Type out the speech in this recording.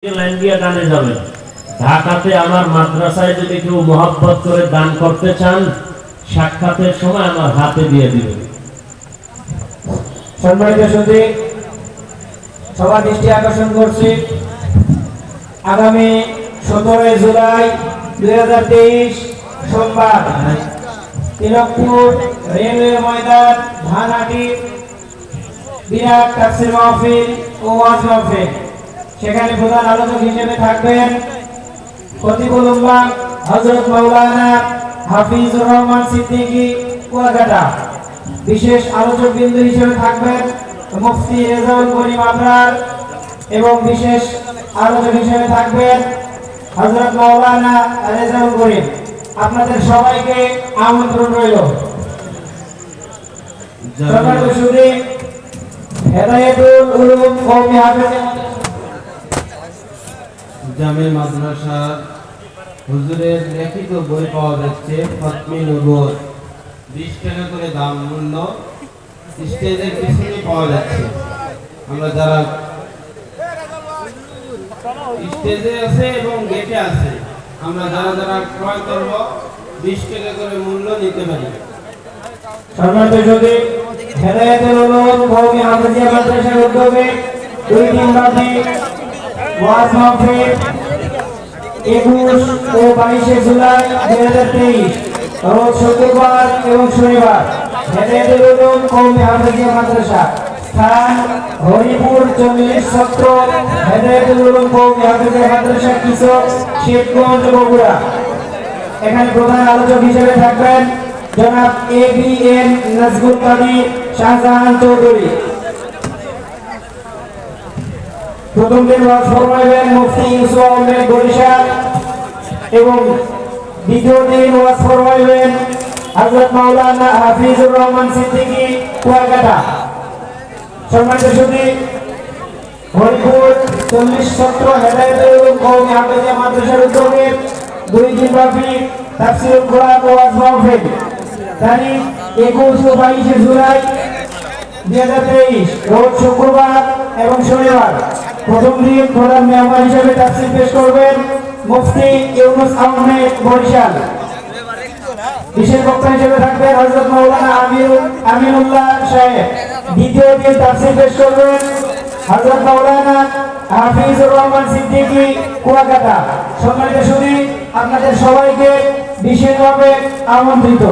Line দিয়ে গানে যাবেন। ঢাকাতে আমার মাদ্রাসায় যদি কেউ মহব্বত করে দান করতে চান, সাক্ষাতের সময় আমার হাতে দিয়ে দিবেন। সম্মানিত সুধী, সবার দৃষ্টি আকর্ষণ করছি, আগামী 17 জুলাই 2023 সোমবার তিলকপুর রেলওয়ে ময়দান ধানহাটি বিরাট তাফসীর মাহফিল ও ওয়াজ মাহফিল। সেখানে প্রধান আলোচক হিসেবে থাকবেন খতিবুল উম্মাহ হযরত মাওলানা হাফিজুর রহমান সিদ্দিকী কুয়াকাটা। বিশেষ আলোচক বিন্দু হিসেবে থাকবেন মুফতি রেজাউল করিম আবরার এবং বিশেষ আলোচক হিসেবে থাকবেন হযরত মাওলানা রেজাউল করিম। আপনাদের সবাইকে আমন্ত্রণ রইল। সম্মানিত সুধী, হেদায়েতুল উলুম কওমি হাফেজ জামিল মাদ্রাসা হুজুরের লিখিত বই পাওয়া যাচ্ছে। খতমি নবুয়ত 20 টাকা করে দাম মূল্য। স্টেজের পিছনে পাওয়া যাচ্ছে। আমরা যারা স্টেজে আছে এবং গেটে আছে, আমরা যারা যারা ক্রয় করব 20 টাকা করে মূল্য নিতে পারি। সম্মানিত সুধী, হেদায়েতুল উলুম কওমি হাফেজিয়া মাদ্রাসার উদ্যোগে 2 দিন ব্যাপী ওয়াজ মাহফিল 21 ও 22 জুলাই 2023 রোজ শুক্রবার এবং শনিবার হেদায়েতুল উলুম কওমি হাফেজিয়া মাদ্রাসা, স্থান হরিপুর 40 ছাত্র হেদায়েতুল উলুম কওমি হাফেজিয়া মাদ্রাসা কিশোর শেখগঞ্জ বগুড়া। এখানে প্রধান আলোচক হিসেবে থাকবেন জনাব ABN নাজমুল কাদির শাহজাহান চৌধুরী। প্রথম দিন ওয়াজ ফরমাইবেন মুফতি ইউসুফ আহমেদ বরিশাল এবং দ্বিতীয় দিন ওয়াজ ফরমাইবেন হযরত মাওলানা হাফিজুর রহমান সিদ্দিকী কুয়াকাটা। সম্মানিত সুধী, হরিপুর 40 ছাত্র হেদায়েতুল উলুম কওমি হাফেজিয়া মাদ্রাসার উদ্যোগে 2 দিন ব্যাপী তাফসীরুল কোরআন ওয়াজ মাহফিল তারিখ 21 ও 22 জুলাই 2023 রোজ শুক্রবার এবং শনিবার। প্রথম দিন প্রধান মেহমান হিসেবে তাফসীর পেশ করবেন মুফতি ইউনুস আহমেদ বরিশাল। বিশেষ বক্তা হিসেবে থাকবেন হযরত মাওলানা আমিনুল্লাহ সাহেব। দ্বিতীয় দিন তাফসীর পেশ করবেন হযরত মাওলানা হাফিজুর রহমান সিদ্দিকী কুয়াকাটা। সম্মানিত সুধী, আপনাদের সবাইকে বিশেষভাবে আমন্ত্রিত।